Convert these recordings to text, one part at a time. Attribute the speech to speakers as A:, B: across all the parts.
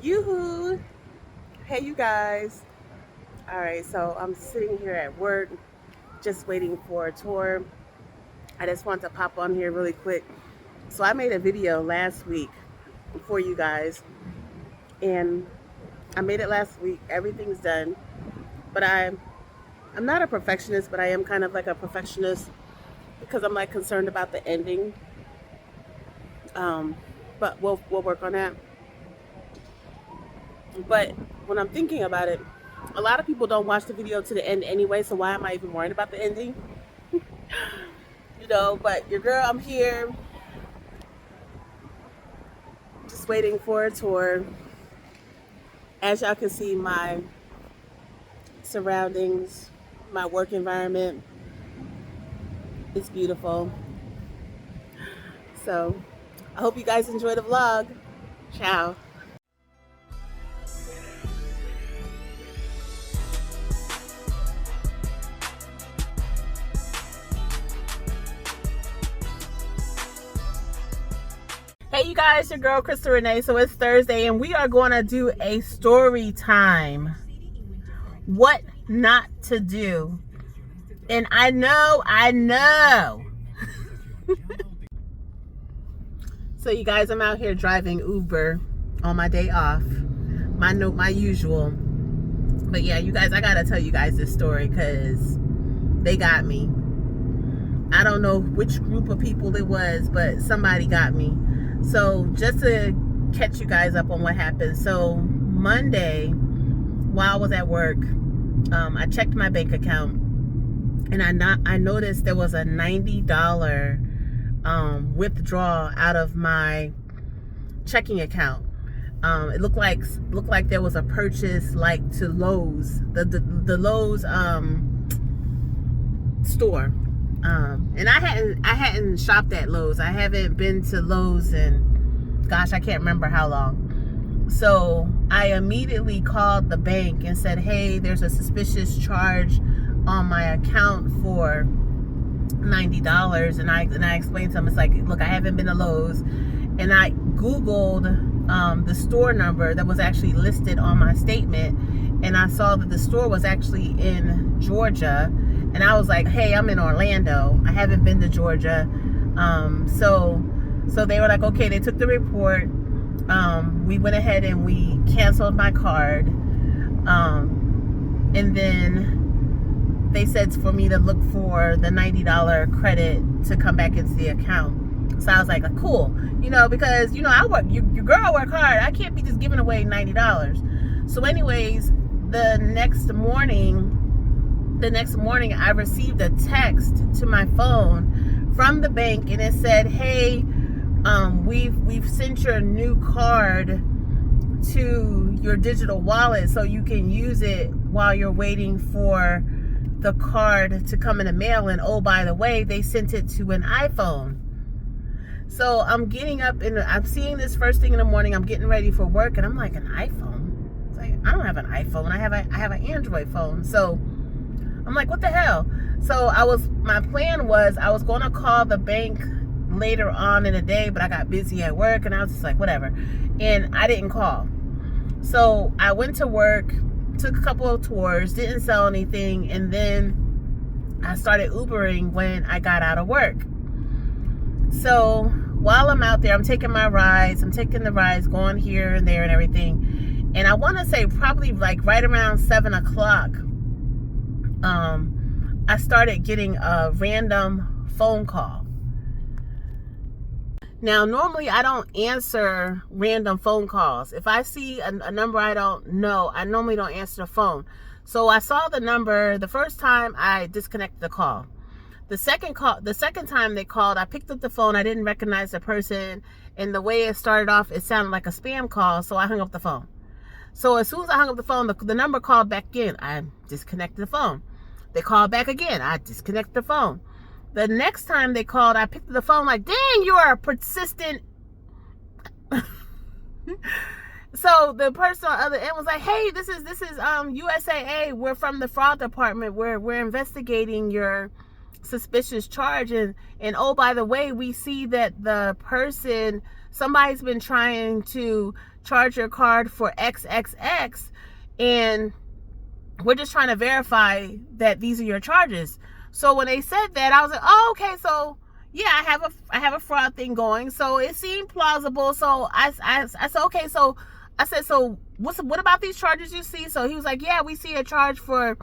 A: Yoo-hoo! Hey, you guys. All right, so I'm sitting here at work, just waiting for a tour. I just want to pop on here really quick. So I made a video last week for you guys, and I made it last week. Everything's done, but I'm not a perfectionist, but I am kind of like a perfectionist because I'm like concerned about the ending. Um, but we'll work on that. But when I'm thinking about it, a lot of people don't watch the video to the end anyway, so why am I even worrying about the ending? But your girl, I'm here just waiting for a tour. As y'all can see, my surroundings, my work environment is beautiful. So I hope you guys enjoy the vlog. Ciao. Hey, you guys, your girl Crystal Renee. So it's Thursday and we are going to do a story time. What not to do. And I know. So you guys, I'm out here driving Uber on my day off. My usual. But yeah, you guys, I gotta tell you guys this story because they got me. I don't know which group of people it was, but somebody got me. So just to catch you guys up on what happened. So Monday, while I was at work, I checked my bank account and I noticed there was a $90 withdrawal out of my checking account. It looked like there was a purchase like to Lowe's, the Lowe's store. And I hadn't shopped at Lowe's. I haven't been to Lowe's in, gosh, I can't remember how long. So I immediately called the bank and said, hey, there's a suspicious charge on my account for $90. And I explained to them, it's like, look, I haven't been to Lowe's. And I Googled the store number that was actually listed on my statement. And I saw that the store was actually in Georgia. And I was like, hey, I'm in Orlando. I haven't been to Georgia. So they were like, okay, they took the report. We went ahead and we canceled my card. And then they said for me to look for the $90 credit to come back into the account. So I was like, cool. Because, I work, your girl work hard. I can't be just giving away $90. So anyways, the next morning, I received a text to my phone from the bank, and it said, hey, we've sent your new card to your digital wallet so you can use it while you're waiting for the card to come in the mail. And oh, by the way, they sent it to an iPhone. So I'm getting up and I'm seeing this first thing in the morning. I'm getting ready for work and I'm like, an iPhone? It's like, I don't have an iPhone. I have an Android phone. So I'm like, what the hell? So my plan was I was going to call the bank later on in the day, but I got busy at work and I was just like, whatever. And I didn't call. So I went to work, took a couple of tours, didn't sell anything. And then I started Ubering when I got out of work. So while I'm out there, I'm taking the rides, going here and there and everything. And I want to say probably like right around 7 o'clock, I started getting a random phone call. Now, normally I don't answer random phone calls. If I see a number I don't know, I normally don't answer the phone. So I saw the number the first time, I disconnected the call. The second time they called, I picked up the phone. I didn't recognize the person, and the way it started off, it sounded like a spam call, so I hung up the phone. So as soon as I hung up the phone, the number called back in. I disconnected the phone. They called back again. I disconnected the phone. The next time they called, I picked up the phone like, dang, you are persistent. So the person on the other end was like, hey, this is USAA. We're from the fraud department. We're investigating your suspicious charge. And oh, by the way, we see that somebody's been trying to charge your card for XXX, and we're just trying to verify that these are your charges. So when they said that, I was like, oh, okay, so yeah, I have a fraud thing going. So it seemed plausible. So I said, okay, so I said, so what about these charges you see? So he was like, yeah, we see a charge for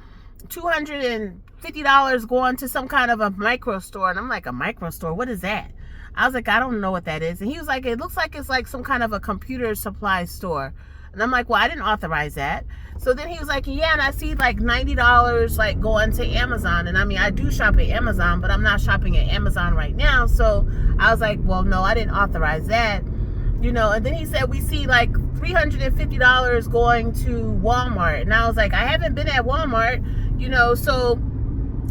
A: $250 going to some kind of a micro store. And I'm like, a micro store? What is that? I was like, I don't know what that is. And he was like, it looks like it's like some kind of a computer supply store. And I'm like, well, I didn't authorize that. So then he was like, yeah, and I see like $90 like going to Amazon. And I mean, I do shop at Amazon, but I'm not shopping at Amazon right now. So I was like, well, no, I didn't authorize that. You know, and then he said, we see like $350 going to Walmart. And I was like, I haven't been at Walmart, you know. So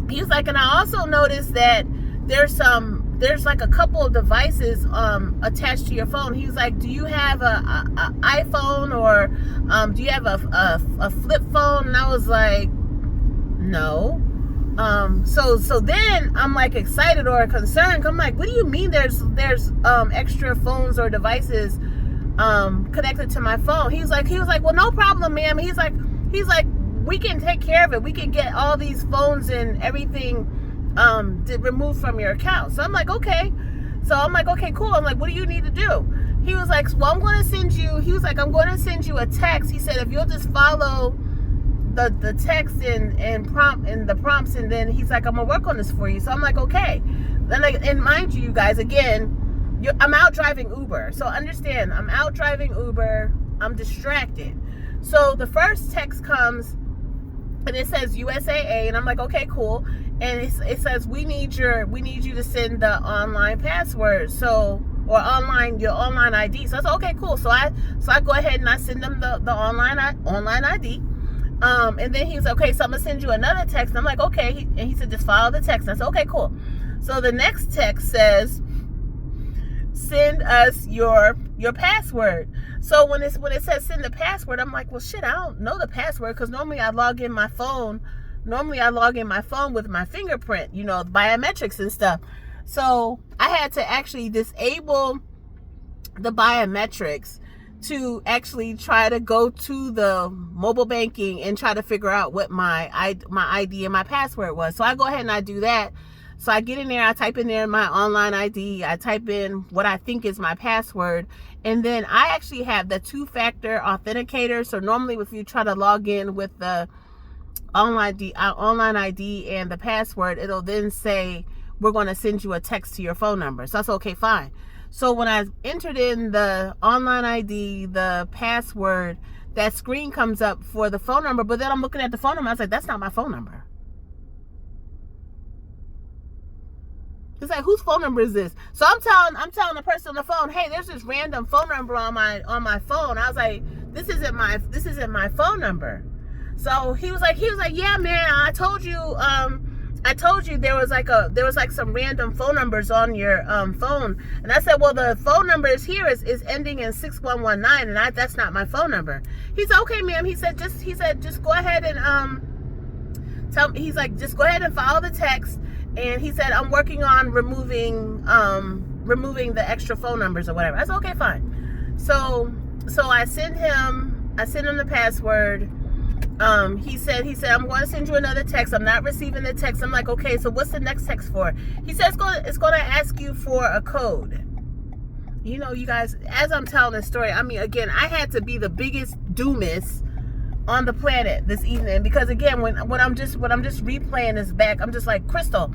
A: he's like, and I also noticed that there's like a couple of devices attached to your phone. He was like, do you have a iPhone, or do you have a flip phone? And I was like, no. So then I'm like excited or concerned. I'm like, what do you mean there's extra phones or devices connected to my phone? He was like, well, no problem, ma'am. He's like, we can take care of it. We can get all these phones and everything removed from your account. So I'm like, okay. So I'm like, okay, cool. I'm like, what do you need to do? He was like, well, I'm going to send you a text. He said, if you'll just follow the text and the prompts, and then he's like, I'm gonna work on this for you. So I'm like, okay. And mind you guys, again, I'm out driving Uber. So understand, I'm out driving Uber. I'm distracted. So the first text comes, and it says USAA, and I'm like, okay, cool. And it says, we need you to send the online password, or your online ID. So I said, okay, cool. So I go ahead and I send them the online ID. And then he's like, okay, so I'm gonna send you another text. And I'm like, okay. And he said, just follow the text. And I said, okay, cool. So the next text says, send us your password. So when it says send the password, I'm like, well, shit, I don't know the password, because normally I log in my phone with my fingerprint, you know, biometrics and stuff. So I had to actually disable the biometrics to actually try to go to the mobile banking and try to figure out what my ID and my password was. So I go ahead and I do that. So I get in there, I type in there my online ID, I type in what I think is my password, and then I actually have the two-factor authenticator. So normally if you try to log in with the online ID and the password, it'll then say, we're going to send you a text to your phone number. So that's okay, fine. So when I entered in the online ID, the password, that screen comes up for the phone number, but then I'm looking at the phone number, I was like, that's not my phone number. It's like, whose phone number is this? So I'm telling the person on the phone, hey, there's this random phone number on my phone. I was like, this isn't my phone number. So he was like, yeah, man, I told you there was like some random phone numbers on your phone. And I said, well, the phone number is ending in 6119, and that's not my phone number. He said, okay, ma'am. He said, just go ahead and just go ahead and follow the text. And he said, I'm working on removing the extra phone numbers or whatever. I said, okay, fine. So I send him the password. He said, I'm going to send you another text. I'm not receiving the text. I'm like, okay, so what's the next text for? He said, it's going to ask you for a code. You know, you guys, as I'm telling this story, I mean, again, I had to be the biggest doomist on the planet this evening, because again, when I'm just replaying this back, I'm just like, Crystal,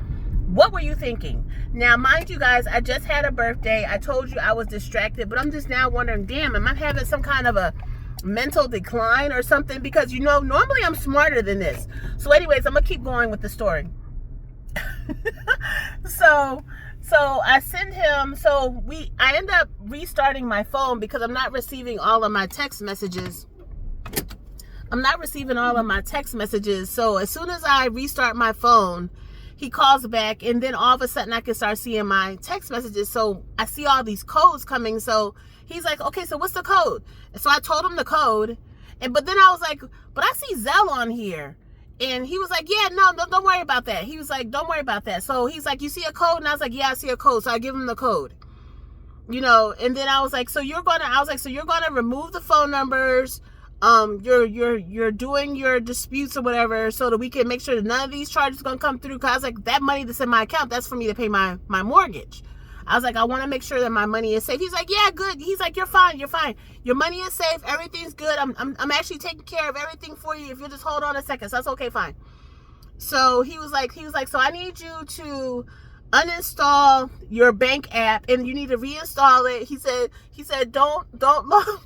A: what were you thinking? Now, mind you guys, I just had a birthday. I told you I was distracted, but I'm just now wondering, damn, am I having some kind of a mental decline or something? Because, you know, normally I'm smarter than this. So anyways, I'm gonna keep going with the story. So I send him, I end up restarting my phone because I'm not receiving all of my text messages. So as soon as I restart my phone, he calls back, and then all of a sudden I can start seeing my text messages. So I see all these codes coming. So he's like, okay, so what's the code? And so I told him the code, but then I was like, but I see Zelle on here. And he was like, yeah, no, don't worry about that. He was like, don't worry about that. So he's like, you see a code? And I was like, yeah, I see a code. So I give him the code. And then I was like, so you're gonna remove the phone numbers, you're doing your disputes or whatever, so that we can make sure that none of these charges are gonna come through. Cause I was like, that money that's in my account, that's for me to pay my mortgage. I was like, I want to make sure that my money is safe. He's like, yeah, good. He's like, you're fine. Your money is safe. Everything's good. I'm actually taking care of everything for you. If you'll just hold on a second. So that's okay, fine. So he was like, so I need you to uninstall your bank app and you need to reinstall it. He said, don't log.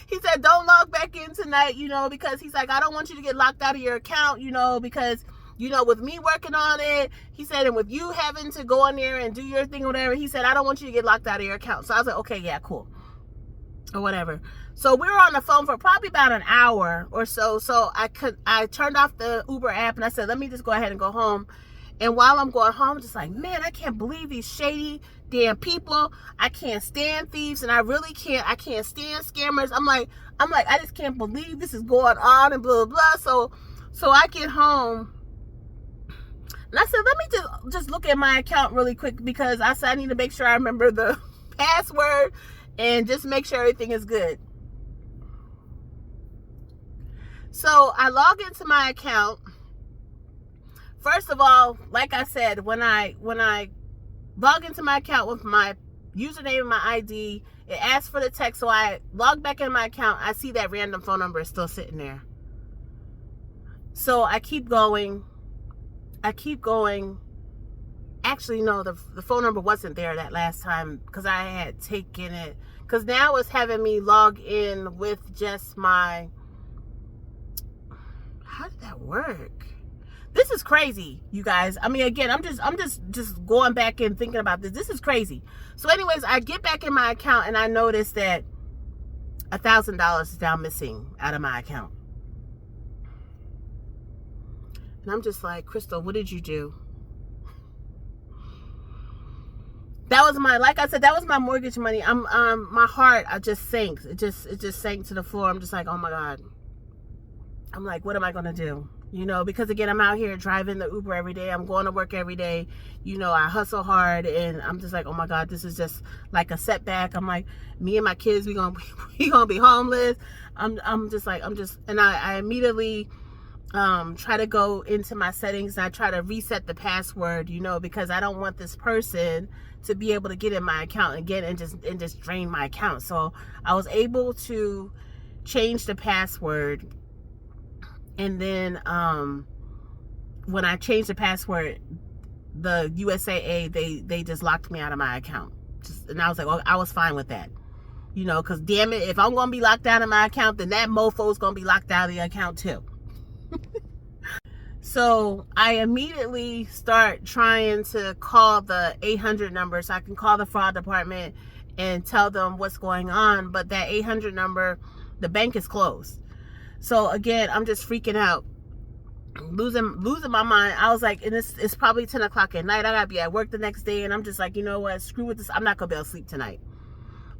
A: He said, don't log back in tonight, because he's like, I don't want you to get locked out of your account, because with me working on it, he said, and with you having to go on there and do your thing or whatever, he said, I don't want you to get locked out of your account. So I was like, okay, yeah, cool. Or whatever. So we were on the phone for probably about an hour or so. So I turned off the Uber app and I said, let me just go ahead and go home. And while I'm going home, I'm just like, man, I can't believe these shady damn people. I can't stand thieves, and I can't stand scammers. I'm like, I just can't believe this is going on and blah, blah, blah. So I get home. And I said, let me just look at my account really quick, because I said I need to make sure I remember the password and just make sure everything is good. So I log into my account. First of all, like I said, when I log into my account with my username and my ID, it asks for the text. So I log back in my account. I see that random phone number is still sitting there. So I keep going. Actually, no, the phone number wasn't there that last time, because I had taken it. Because now it's having me log in with just my... How did that work? This is crazy, you guys. I mean, again, I'm just going back and thinking about this. This is crazy. So anyways, I get back in my account and I notice that $1,000 is now missing out of my account. And I'm just like, Crystal, what did you do? That was like I said, that was my mortgage money. My heart, I just sank. It just sank to the floor. I'm just like, oh my God. I'm like, what am I gonna do? Because again, I'm out here driving the Uber every day. I'm going to work every day. I hustle hard, and I'm just like, oh my God, this is just like a setback. I'm like, me and my kids, we gonna be homeless. And I immediately try to go into my settings and I try to reset the password, because I don't want this person to be able to get in my account again and just drain my account. So I was able to change the password. And then when I changed the password, the USAA, they just locked me out of my account. And I was like, well, I was fine with that. Because damn it, if I'm going to be locked out of my account, then that mofo's going to be locked out of the account too. So I immediately start trying to call the 800 number so I can call the fraud department and tell them what's going on. But that 800 number, the bank is closed. So again, I'm just freaking out, losing my mind. I was like, and it's probably 10 o'clock at night. I gotta be at work the next day. And I'm just like, you know what? Screw with this. I'm not gonna be able to sleep tonight.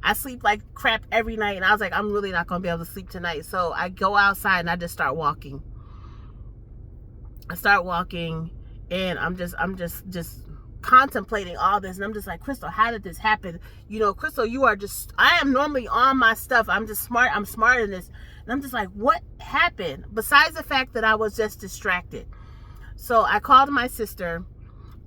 A: I sleep like crap every night. And I was like, I'm really not gonna be able to sleep tonight. So I go outside and I just start walking. And I'm just contemplating all this. And I'm just like, Crystal, how did this happen? Crystal, I am normally on my stuff. I'm smart in this. And I'm just like, what happened? Besides the fact that I was just distracted. So I called my sister,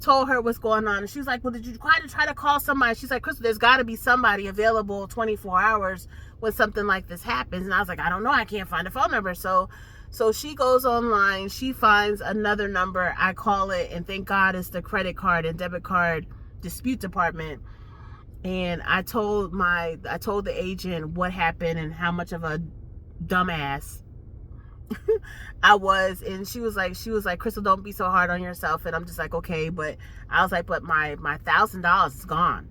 A: told her what's going on. And she was like, well, did you try to call somebody? She's like, Crystal, there's got to be somebody available 24 hours when something like this happens. And I was like, I don't know. I can't find a phone number. So she goes online. She finds another number. I call it. And thank God it's the credit card and debit card dispute department. And I told the agent what happened and how much of a dumbass I was. And she was like, Crystal, don't be so hard on yourself. And I'm just like, okay. But I was like, but my $1,000 is gone.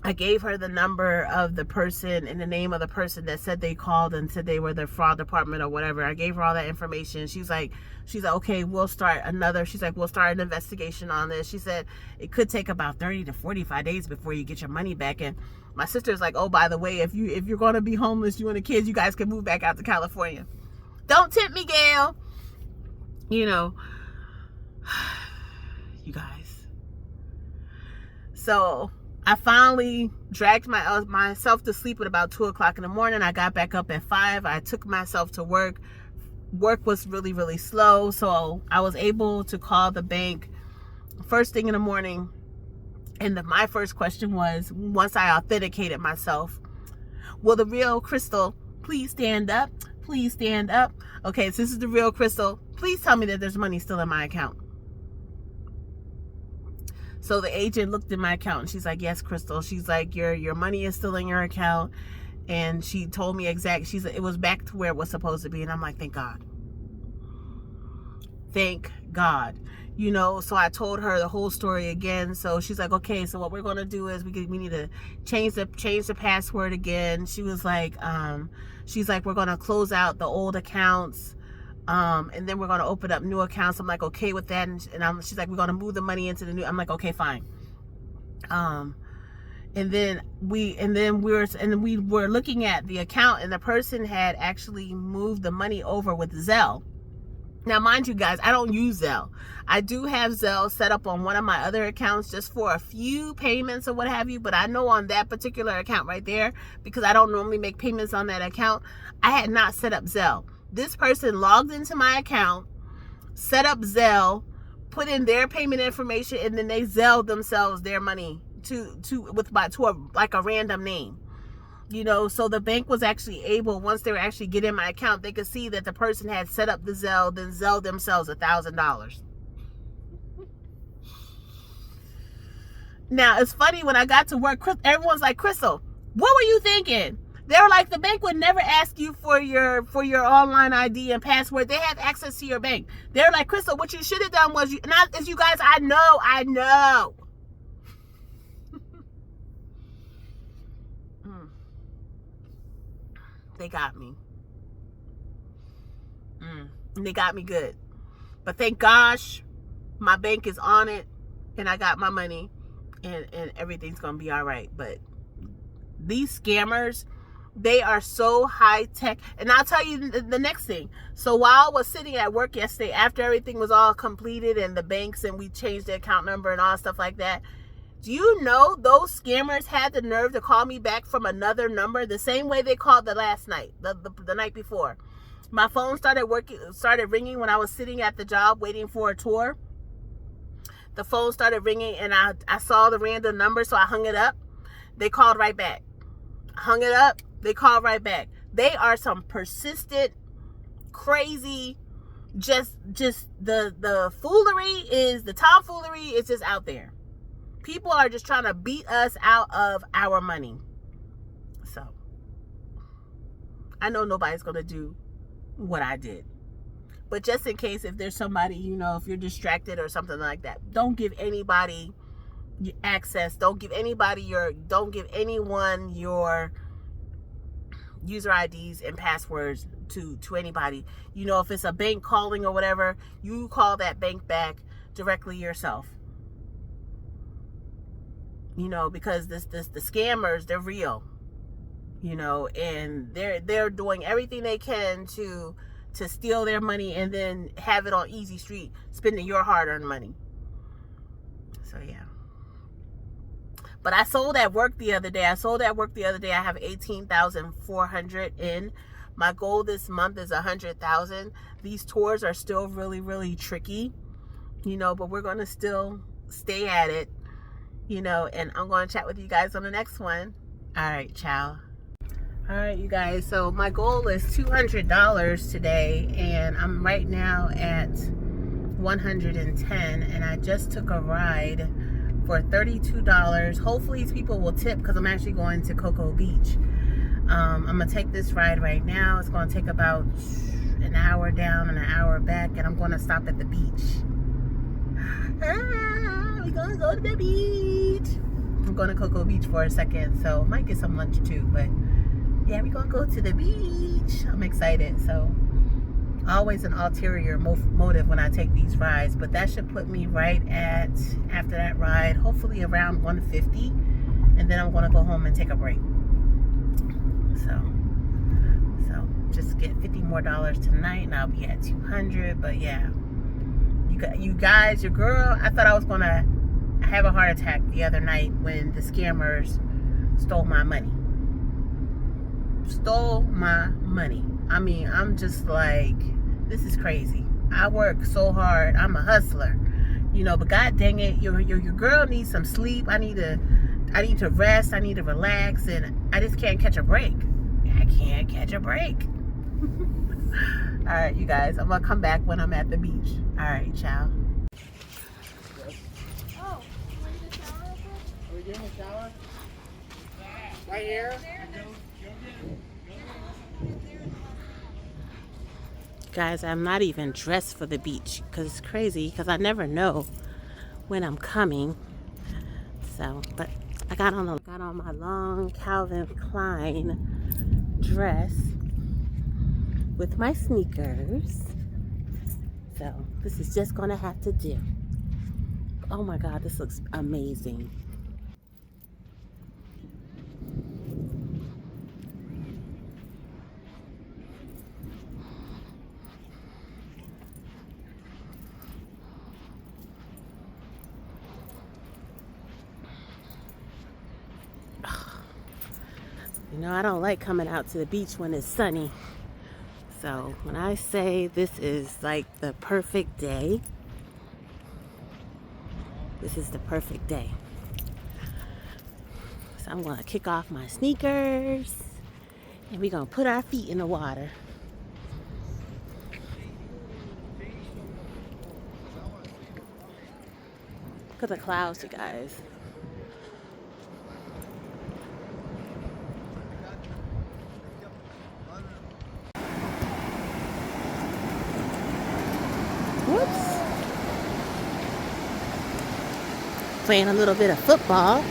A: I gave her the number of the person and the name of the person that said they called and said they were the fraud department or whatever. I gave her all that information. She's like, okay, we'll start an investigation on this. She said it could take about 30 to 45 days before you get your money back. And my sister's like, oh, by the way, if you're going to be homeless, you and the kids, you guys can move back out to California. Don't tempt me, Gail. You guys. So I finally dragged myself to sleep at about 2 o'clock in the morning. I got back up at 5. I took myself to work. Work was really, really slow. So I was able to call the bank first thing in the morning. And my first question was, once I authenticated myself, will the real Crystal please stand up? Please stand up. Okay, so this is the real Crystal. Please tell me that there's money still in my account. So the agent looked at my account and she's like, yes, Crystal. She's like, your money is still in your account. And she told me it was back to where it was supposed to be. And I'm like, thank God. Thank God. You know, so I told her the whole story again. So she's like, okay, so what we're going to do is we need to change the password again. She was like, we're going to close out the old accounts. And then we're going to open up new accounts. I'm like, okay with that. And she's like, we're going to move the money into the new. I'm like, okay, fine. And then we were looking at the account, and the person had actually moved the money over with Zelle. Now, mind you guys, I don't use Zelle. I do have Zelle set up on one of my other accounts just for a few payments or what have you. But I know on that particular account right there, because I don't normally make payments on that account, I had not set up Zelle. This person logged into my account, set up Zelle, put in their payment information, and then they Zelled themselves their money to a random name. You know, so the bank was actually able, once they were actually getting my account, they could see that the person had set up the Zelle, then Zelled themselves $1,000. Now, it's funny, when I got to work, everyone's like, Crystal, what were you thinking? They were like, the bank would never ask you for your online ID and password. They have access to your bank. They're like, Crystal, what you should have done was, you guys, I know. They got me. And they got me good. But thank gosh, my bank is on it, and I got my money, and everything's going to be all right. But these scammers, they are so high tech. And I'll tell you the next thing. So while I was sitting at work yesterday, after everything was all completed and the banks, and we changed the account number and all stuff like that, do you know those scammers had the nerve to call me back from another number the same way they called the last night, the night before? My phone started ringing when I was sitting at the job waiting for a tour. The phone started ringing, and I saw the random number, so I hung it up. They called right back. Hung it up. They called right back. They are some persistent, crazy, just the foolery is, the tomfoolery is just out there. People are just trying to beat us out of our money. So, I know nobody's going to do what I did. But just in case, if there's somebody, you know, if you're distracted or something like that, don't give anybody access. Don't give anyone your user IDs and passwords to anybody. You know, if it's a bank calling or whatever, you call that bank back directly yourself. You know, because the scammers, they're real, you know, and they're doing everything they can to steal their money and then have it on easy street, spending your hard-earned money. So yeah. But I sold at work the other day. I have 18,400 in. My goal this month is 100,000. These tours are still really, really tricky, you know, but we're going to still stay at it. You know, and I'm going to chat with you guys on the next one. All right, ciao. All right, you guys. So my goal is $200 today, and I'm right now at 110, and I just took a ride for $32. Hopefully these people will tip, because I'm actually going to Cocoa Beach. I'm going to take this ride right now. It's going to take about an hour down and an hour back, and I'm going to stop at the beach. We're gonna go to the beach. I'm going to Cocoa Beach for a second, so might get some lunch too, but yeah, we're gonna go to the beach. I'm excited. So always an ulterior motive when I take these rides, but that should put me right at, after that ride, hopefully around 150, and then I'm gonna go home and take a break. So just get $50 more tonight, and I'll be at 200. But yeah, you guys, your girl, I thought I was gonna I have a heart attack the other night when the scammers stole my money. Stole my money. I mean, I'm just like, this is crazy. I work so hard. I'm a hustler, you know, but god dang it, your girl needs some sleep. I need to rest. I need to relax, and I just can't catch a break. I can't catch a break. All right, you guys, I'm gonna come back when I'm at the beach. All right, ciao.
B: Oh, you want to get a shower real quick?
C: Are we getting a shower? Right here?
A: Guys, I'm not even dressed for the beach because it's crazy because I never know when I'm coming. So, but I got on my long Calvin Klein dress with my sneakers. So this is just gonna have to do. Oh my God, this looks amazing. You know, I don't like coming out to the beach when it's sunny. So when I say this is like the perfect day, this is the perfect day. So I'm gonna kick off my sneakers and we're gonna put our feet in the water. Look at the clouds, you guys. Whoops. Playing a little bit of football.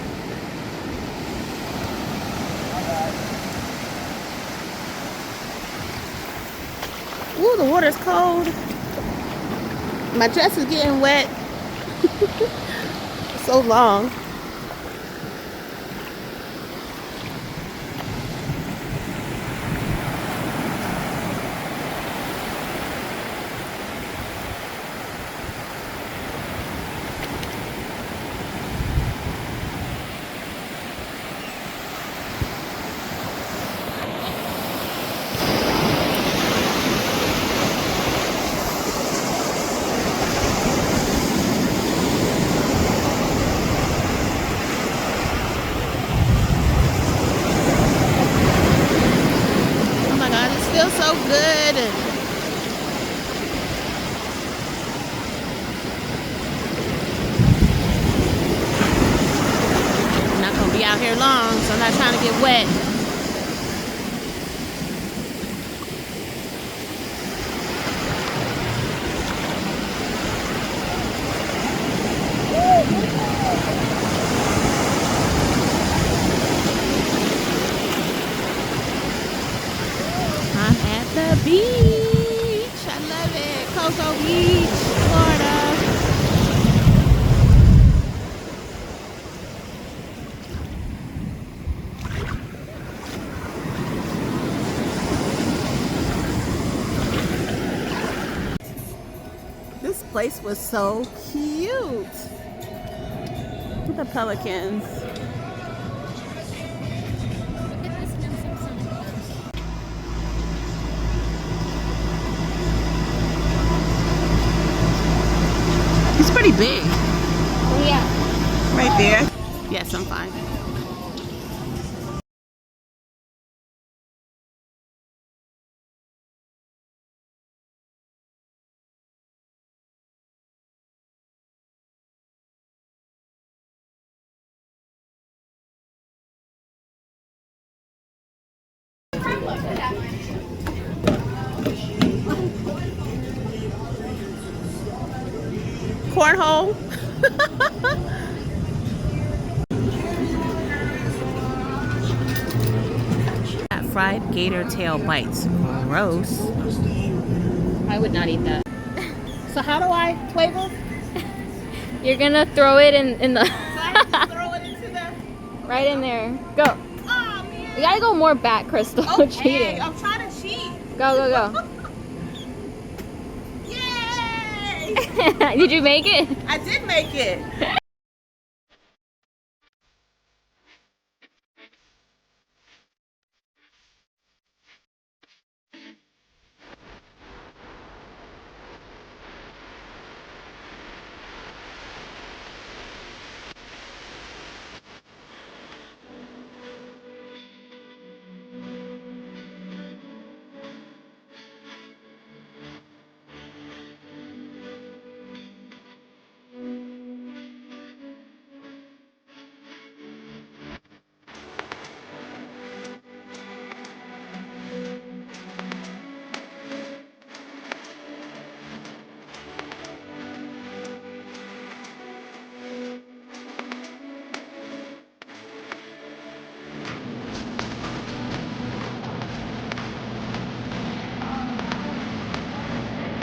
A: Ooh, the water's cold. My dress is getting wet. So long. Feels so good. I'm not gonna be out here long, so I'm not trying to get wet. The beach. I love it. Cocoa Beach, Florida. This place was so cute. The pelicans. It's pretty big.
B: Oh, yeah.
A: Right there. Yes, I'm fine. Cornhole. Fried gator tail bites. Gross.
B: I would not eat that.
A: So how do I play this?
B: You're gonna throw it in the
A: So I have to throw it into the...
B: right in there. Go.
A: Oh, man.
B: You gotta go more back, Crystal.
A: Okay,
B: Cheating.
A: I'm trying to cheat.
B: Go.
A: Yay!
B: Did you make it?
A: I did make it.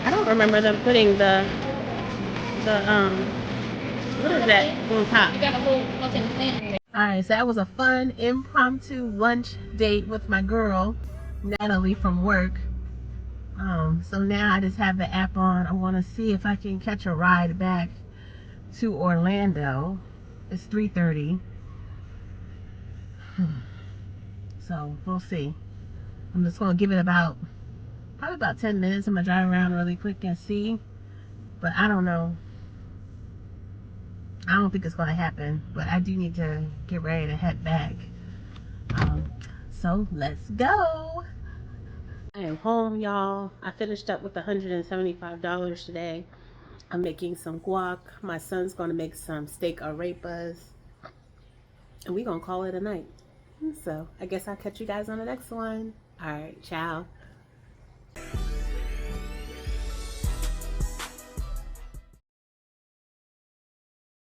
A: I don't remember them putting the what is that on top?
B: You got a whole fucking plant.
A: Alright, so that was a fun impromptu lunch date with my girl, Natalie from work. So now I just have the app on. I want to see if I can catch a ride back to Orlando. It's 3:30. So we'll see. I'm just gonna give it probably about 10 minutes. I'm gonna drive around really quick and see. But I don't know. I don't think it's gonna happen. But I do need to get ready to head back. So let's go. I am home, y'all. I finished up with $175 today. I'm making some guac. My son's gonna make some steak arepas. And we're gonna call it a night. So I guess I'll catch you guys on the next one. All right, ciao.